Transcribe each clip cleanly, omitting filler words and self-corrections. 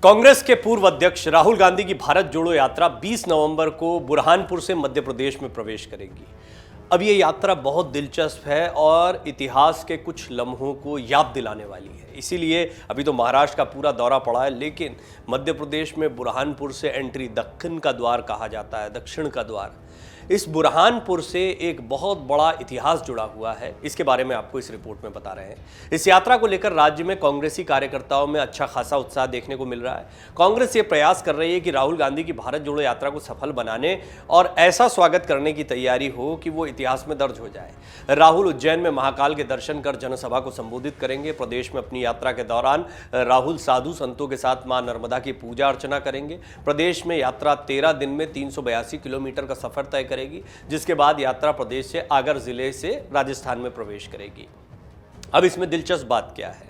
कांग्रेस के पूर्व अध्यक्ष राहुल गांधी की भारत जोड़ो यात्रा 20 नवंबर को बुरहानपुर से मध्य प्रदेश में प्रवेश करेगी। अब ये यात्रा बहुत दिलचस्प है और इतिहास के कुछ लम्हों को याद दिलाने वाली है। इसीलिए अभी तो महाराष्ट्र का पूरा दौरा पड़ा है, लेकिन मध्य प्रदेश में बुरहानपुर से एंट्री दक्षिण का द्वार कहा जाता है, दक्षिण का द्वार। इस बुरहानपुर से एक बहुत बड़ा इतिहास जुड़ा हुआ है, इसके बारे में आपको इस रिपोर्ट में बता रहे हैं। इस यात्रा को लेकर राज्य में कांग्रेसी कार्यकर्ताओं में अच्छा खासा उत्साह देखने को मिल रहा है। कांग्रेस ये प्रयास कर रही है कि राहुल गांधी की भारत जोड़ो यात्रा को सफल बनाने और ऐसा स्वागत करने की तैयारी हो कि वो इतिहास में दर्ज हो जाए। राहुल उज्जैन में महाकाल के दर्शन कर जनसभा को संबोधित करेंगे। प्रदेश में अपनी यात्रा के दौरान राहुल साधु संतों के साथ मां नर्मदा की पूजा अर्चना करेंगे। प्रदेश में यात्रा 13 दिन में 382 किलोमीटर का सफर तय करेगी, जिसके बाद यात्रा प्रदेश से आगर जिले से राजस्थान में प्रवेश करेगी। अब इसमें दिलचस्प बात क्या है,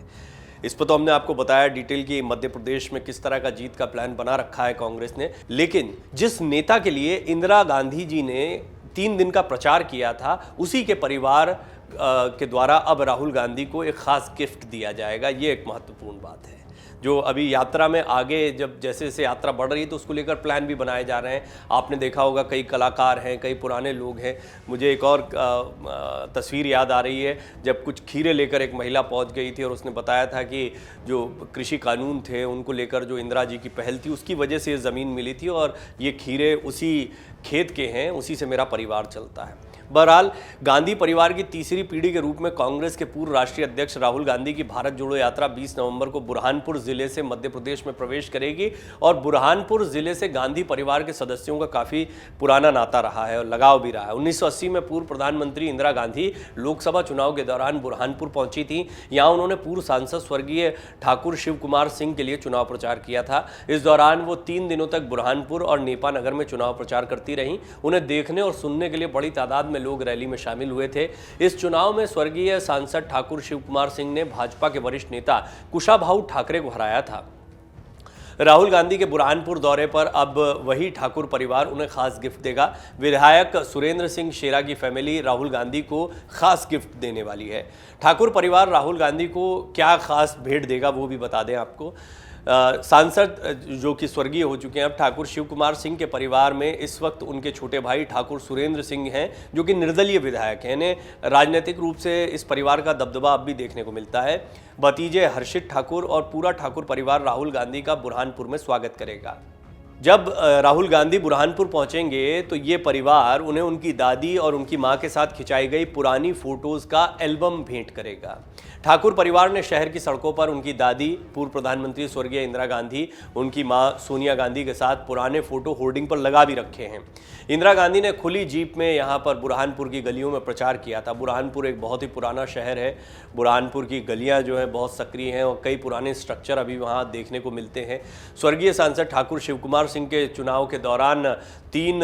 इस पर तो हमने आपको बताया डिटेल की मध्य प्रदेश में किस तरह का जीत का प्लान बना रखा है कांग्रेस ने। लेकिन जिस नेता के लिए इंदिरा गांधी जी ने 3 दिन का प्रचार किया था, उसी के परिवार के द्वारा अब राहुल गांधी को एक खास गिफ्ट दिया जाएगा। ये एक महत्वपूर्ण बात है जो अभी यात्रा में आगे जब जैसे जैसे यात्रा बढ़ रही है तो उसको लेकर प्लान भी बनाए जा रहे हैं। आपने देखा होगा कई कलाकार हैं, कई पुराने लोग हैं। मुझे एक और तस्वीर याद आ रही है जब कुछ खीरे लेकर एक महिला पहुंच गई थी और उसने बताया था कि जो कृषि कानून थे उनको लेकर जो इंदिरा जी की पहल थी उसकी वजह से ये ज़मीन मिली थी और ये खीरे उसी खेत के हैं, उसी से मेरा परिवार चलता है। बहरहाल गांधी परिवार की तीसरी पीढ़ी के रूप में कांग्रेस के पूर्व राष्ट्रीय अध्यक्ष राहुल गांधी की भारत जोड़ो यात्रा 20 नवंबर को बुरहानपुर जिले से मध्य प्रदेश में प्रवेश करेगी। और बुरहानपुर जिले से गांधी परिवार के सदस्यों का काफ़ी पुराना नाता रहा है और लगाव भी रहा है। 1980 में पूर्व प्रधानमंत्री इंदिरा गांधी लोकसभा चुनाव के दौरान बुरहानपुर पहुंची थी। यहाँ उन्होंने पूर्व सांसद स्वर्गीय ठाकुर शिव कुमार सिंह के लिए चुनाव प्रचार किया था। इस दौरान वो 3 दिनों तक बुरहानपुर और नेपा नगर में चुनाव प्रचार करती रहीं। उन्हें देखने और सुनने के लिए बड़ी तादाद में लोग रैली में शामिल हुए थे। इस चुनाव में स्वर्गीय सांसद ठाकुर शिव कुमार सिंह ने भाजपा के वरिष्ठ नेता कुशाभाऊ ठाकरे को हराया था। राहुल गांधी के बुरहानपुर दौरे पर अब वही ठाकुर परिवार उन्हें खास गिफ्ट देगा। विधायक सुरेंद्र सिंह शेरा की फैमिली राहुल गांधी को खास गिफ्ट देने वाली है। ठाकुर परिवार राहुल गांधी को क्या खास भेंट देगा वो भी बता दें आपको। सांसद जो कि स्वर्गीय हो चुके हैं अब ठाकुर शिव कुमार सिंह के परिवार में इस वक्त उनके छोटे भाई ठाकुर सुरेंद्र सिंह हैं जो कि निर्दलीय विधायक हैं। इन्हें राजनीतिक रूप से इस परिवार का दबदबा अब भी देखने को मिलता है। भतीजे हर्षित ठाकुर और पूरा ठाकुर परिवार राहुल गांधी का बुरहानपुर में स्वागत करेगा। जब राहुल गांधी बुरहानपुर पहुंचेंगे तो ये परिवार उन्हें उनकी दादी और उनकी मां के साथ खिंचाई गई पुरानी फोटोज़ का एल्बम भेंट करेगा। ठाकुर परिवार ने शहर की सड़कों पर उनकी दादी पूर्व प्रधानमंत्री स्वर्गीय इंदिरा गांधी, उनकी मां सोनिया गांधी के साथ पुराने फोटो होर्डिंग पर लगा भी रखे हैं। इंदिरा गांधी ने खुली जीप में यहाँ पर बुरहानपुर की गलियों में प्रचार किया था। बुरहानपुर एक बहुत ही पुराना शहर है। बुरहानपुर की गलियाँ जो है बहुत सक्रिय हैं और कई पुराने स्ट्रक्चर अभी वहाँ देखने को मिलते हैं। स्वर्गीय सांसद ठाकुर शिव कुमार सिंह के चुनाव के दौरान 3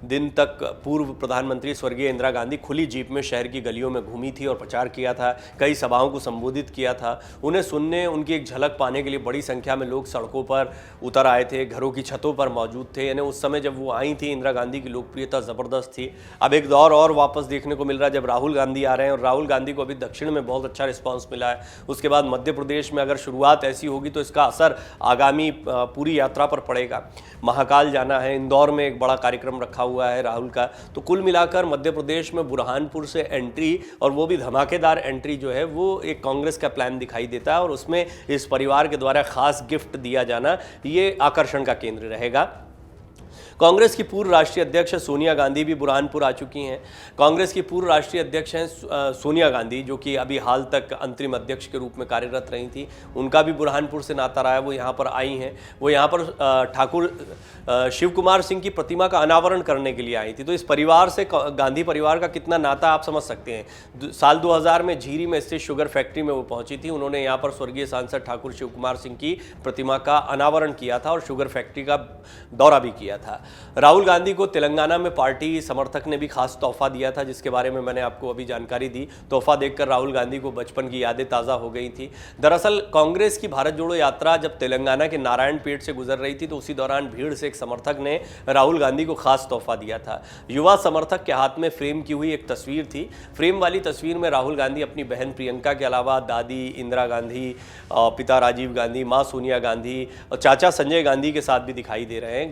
दिन तक पूर्व प्रधानमंत्री स्वर्गीय इंदिरा गांधी खुली जीप में शहर की गलियों में घूमी थी और प्रचार किया था, कई सभाओं को संबोधित किया था। उन्हें सुनने, उनकी एक झलक पाने के लिए बड़ी संख्या में लोग सड़कों पर उतर आए थे, घरों की छतों पर मौजूद थे। यानी उस समय जब वो आई थी इंदिरा गांधी की लोकप्रियता ज़बरदस्त थी। अब एक दौर और वापस देखने को मिल रहा है जब राहुल गांधी आ रहे हैं और राहुल गांधी को अभी दक्षिण में बहुत अच्छा रिस्पॉन्स मिला है। उसके बाद मध्य प्रदेश में अगर शुरुआत ऐसी होगी तो इसका असर आगामी पूरी यात्रा पर पड़ेगा। महाकाल जाना है, इंदौर में एक बड़ा कार्यक्रम रखा हुआ है राहुल का। तो कुल मिलाकर मध्य प्रदेश में बुरहानपुर से एंट्री और वो भी धमाकेदार एंट्री जो है वो एक कांग्रेस का प्लान दिखाई देता है और उसमें इस परिवार के द्वारा खास गिफ्ट दिया जाना ये आकर्षण का केंद्र रहेगा। कांग्रेस की पूर्व राष्ट्रीय अध्यक्ष सोनिया गांधी भी बुरहानपुर आ चुकी हैं। कांग्रेस की पूर्व राष्ट्रीय अध्यक्ष हैं सोनिया गांधी जो कि अभी हाल तक अंतरिम अध्यक्ष के रूप में कार्यरत रही थी। उनका भी बुरहानपुर से नाता रहा है, वो यहाँ पर आई हैं। वो यहाँ पर ठाकुर शिव कुमार सिंह की प्रतिमा का अनावरण करने के लिए आई थी। तो इस परिवार से गांधी परिवार का कितना नाता आप समझ सकते हैं। साल 2000 में झीरी में स्थित शुगर फैक्ट्री में वो पहुंची थी। उन्होंने यहाँ पर स्वर्गीय सांसद ठाकुर शिव कुमार सिंह की प्रतिमा का अनावरण किया था और शुगर फैक्ट्री का दौरा भी किया था। राहुल गांधी को तेलंगाना में पार्टी समर्थक ने भी खास तोहफा दिया था, जिसके बारे में मैंने आपको अभी जानकारी दी। तोहफा देखकर राहुल गांधी को बचपन की यादें ताज़ा हो गई थी। दरअसल कांग्रेस की भारत जोड़ो यात्रा जब तेलंगाना के नारायणपेट से गुजर रही थी तो उसी दौरान भीड़ से एक समर्थक ने राहुल गांधी को खास तोहफा दिया था। युवा समर्थक के हाथ में फ्रेम की हुई एक तस्वीर थी। फ्रेम वाली तस्वीर में राहुल गांधी अपनी बहन प्रियंका के अलावा दादी इंदिरा गांधी, पिता राजीव गांधी, मां सोनिया गांधी और चाचा संजय गांधी के साथ भी दिखाई दे रहे हैं।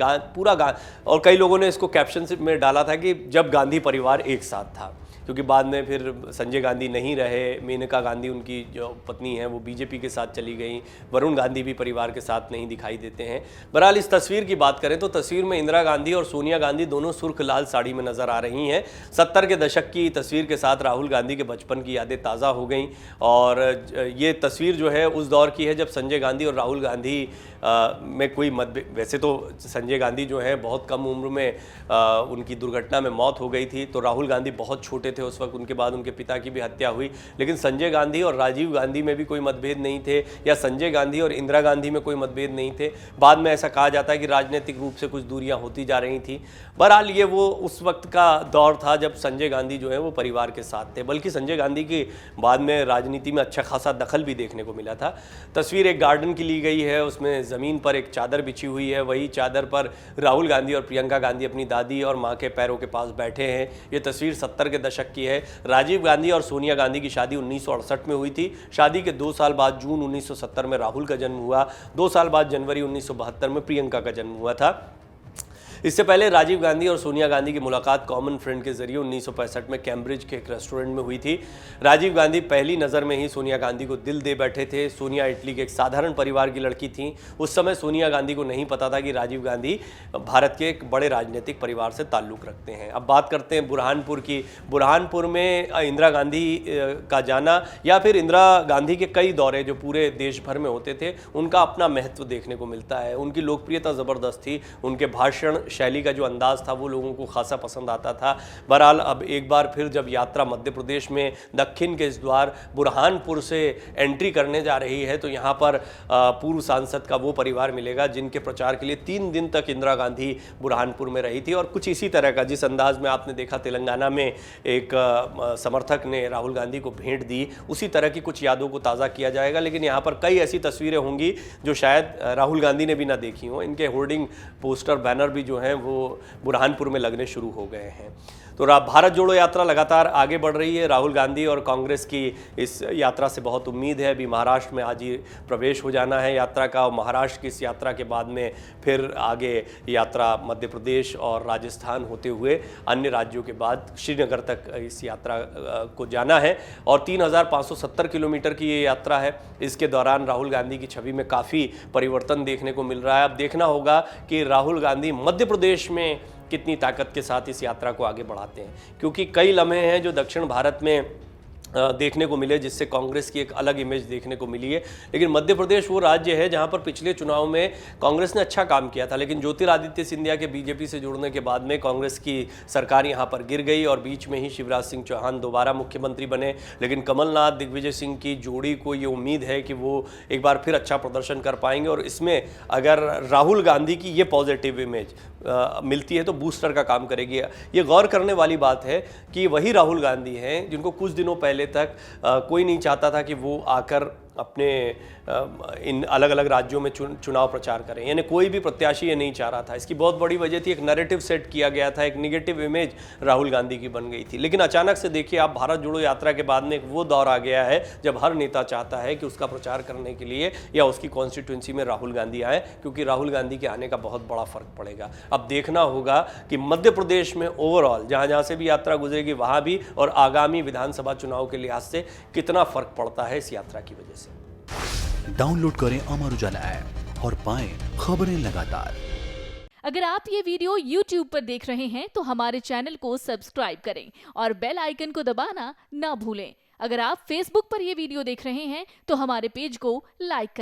और कई लोगों ने इसको कैप्शन में डाला था कि जब गांधी परिवार एक साथ था, क्योंकि बाद में फिर संजय गांधी नहीं रहे। मेनका गांधी उनकी जो पत्नी है वो बीजेपी के साथ चली गई। वरुण गांधी भी परिवार के साथ नहीं दिखाई देते हैं। बहरहाल इस तस्वीर की बात करें तो तस्वीर में इंदिरा गांधी और सोनिया गांधी दोनों सुर्ख लाल साड़ी में नजर आ रही हैं। 70 के दशक की तस्वीर के साथ राहुल गांधी के बचपन की यादें ताज़ा हो गई। और ये तस्वीर जो है उस दौर की है जब संजय गांधी और राहुल गांधी में कोई मतभेद, वैसे तो संजय गांधी जो है बहुत कम उम्र में उनकी दुर्घटना में मौत हो गई थी, तो राहुल गांधी बहुत छोटे थे उस वक्त। उनके बाद उनके पिता की भी हत्या हुई। लेकिन संजय गांधी और राजीव गांधी में भी कोई मतभेद नहीं थे, या संजय गांधी और इंदिरा गांधी में कोई मतभेद नहीं थे। बाद में ऐसा कहा जाता है कि राजनीतिक रूप से कुछ दूरियां होती जा रही थी। बहरहाल ये वो उस वक्त का दौर था जब संजय गांधी जो है वो परिवार के साथ थे। बल्कि संजय गांधी की बाद में राजनीति में अच्छा खासा दखल भी देखने को मिला था। तस्वीर एक गार्डन की ली गई है, उसमें ज़मीन पर एक चादर बिछी हुई है। वही चादर पर राहुल गांधी और प्रियंका गांधी अपनी दादी और मां के पैरों के पास बैठे हैं। ये तस्वीर 70 के दशक की है। राजीव गांधी और सोनिया गांधी की शादी 1968 में हुई थी। शादी के 2 साल बाद जून 1970 में राहुल का जन्म हुआ। 2 साल बाद जनवरी 1972 में प्रियंका का जन्म हुआ था। इससे पहले राजीव गांधी और सोनिया गांधी की मुलाकात कॉमन फ्रेंड के जरिए 1965 में कैम्ब्रिज के एक रेस्टोरेंट में हुई थी। राजीव गांधी पहली नज़र में ही सोनिया गांधी को दिल दे बैठे थे। सोनिया इटली के एक साधारण परिवार की लड़की थी। उस समय सोनिया गांधी को नहीं पता था कि राजीव गांधी भारत के एक बड़े राजनीतिक परिवार से ताल्लुक़ रखते हैं। अब बात करते हैं बुरहानपुर की। बुरहानपुर में इंदिरा गांधी का जाना या फिर इंदिरा गांधी के कई दौरे जो पूरे देश भर में होते थे, उनका अपना महत्व देखने को मिलता है। उनकी लोकप्रियता ज़बरदस्त थी। उनके भाषण शैली का जो अंदाज था वो लोगों को खासा पसंद आता था। बहरहाल अब एक बार फिर जब यात्रा मध्य प्रदेश में दक्षिण के इस द्वार बुरहानपुर से एंट्री करने जा रही है, तो यहाँ पर पूर्व सांसद का वो परिवार मिलेगा जिनके प्रचार के लिए 3 दिन तक इंदिरा गांधी बुरहानपुर में रही थी। और कुछ इसी तरह का, जिस अंदाज में आपने देखा तेलंगाना में एक समर्थक ने राहुल गांधी को भेंट दी, उसी तरह की कुछ यादों को ताज़ा किया जाएगा। लेकिन यहाँ पर कई ऐसी तस्वीरें होंगी जो शायद राहुल गांधी ने भी ना देखी हों। इनके होर्डिंग, पोस्टर, बैनर भी जो हैं वो बुरहानपुर में लगने शुरू हो गए हैं। तो भारत जोड़ो यात्रा लगातार आगे बढ़ रही है। राहुल गांधी और कांग्रेस की इस यात्रा से बहुत उम्मीद है। अभी महाराष्ट्र में आज ही प्रवेश हो जाना है यात्रा का, और महाराष्ट्र की इस यात्रा के बाद में फिर आगे यात्रा मध्य प्रदेश और राजस्थान होते हुए अन्य राज्यों के बाद श्रीनगर तक इस यात्रा को जाना है। और 3570 किलोमीटर की ये यात्रा है। इसके दौरान राहुल गांधी की छवि में काफ़ी परिवर्तन देखने को मिल रहा है। अब देखना होगा कि राहुल गांधी मध्य प्रदेश में कितनी ताकत के साथ इस यात्रा को आगे बढ़ाते हैं, क्योंकि कई लम्हे हैं जो दक्षिण भारत में देखने को मिले जिससे कांग्रेस की एक अलग इमेज देखने को मिली है। लेकिन मध्य प्रदेश वो राज्य है जहां पर पिछले चुनाव में कांग्रेस ने अच्छा काम किया था, लेकिन ज्योतिरादित्य सिंधिया के बीजेपी से जुड़ने के बाद में कांग्रेस की सरकार यहां पर गिर गई और बीच में ही शिवराज सिंह चौहान दोबारा मुख्यमंत्री बने। लेकिन कमलनाथ दिग्विजय सिंह की जोड़ी को ये उम्मीद है कि वो एक बार फिर अच्छा प्रदर्शन कर पाएंगे, और इसमें अगर राहुल गांधी की ये पॉजिटिव इमेज मिलती है तो बूस्टर का काम करेगी। ये गौर करने वाली बात है कि वही राहुल गांधी हैं जिनको कुछ दिनों पहले तक कोई नहीं चाहता था कि वो आकर अपने इन अलग अलग राज्यों में चुनाव प्रचार करें, यानी कोई भी प्रत्याशी ये नहीं चाह रहा था। इसकी बहुत बड़ी वजह थी, एक नैरेटिव सेट किया गया था, एक नेगेटिव इमेज राहुल गांधी की बन गई थी। लेकिन अचानक से देखिए आप, भारत जोड़ो यात्रा के बाद में एक वो दौर आ गया है जब हर नेता चाहता है कि उसका प्रचार करने के लिए या उसकी कॉन्स्टिट्यूंसी में राहुल गांधी आए, क्योंकि राहुल गांधी के आने का बहुत बड़ा फर्क पड़ेगा। अब देखना होगा कि मध्य प्रदेश में ओवरऑल जहाँ जहाँ से भी यात्रा गुजरेगी वहाँ भी, और आगामी विधानसभा चुनाव के लिहाज से कितना फर्क पड़ता है इस यात्रा की वजह से। डाउनलोड करें अमर उजाला ऐप और पाएं खबरें लगातार। अगर आप ये वीडियो YouTube पर देख रहे हैं तो हमारे चैनल को सब्सक्राइब करें और बेल आइकन को दबाना ना भूलें। अगर आप Facebook पर ये वीडियो देख रहे हैं तो हमारे पेज को लाइक करें।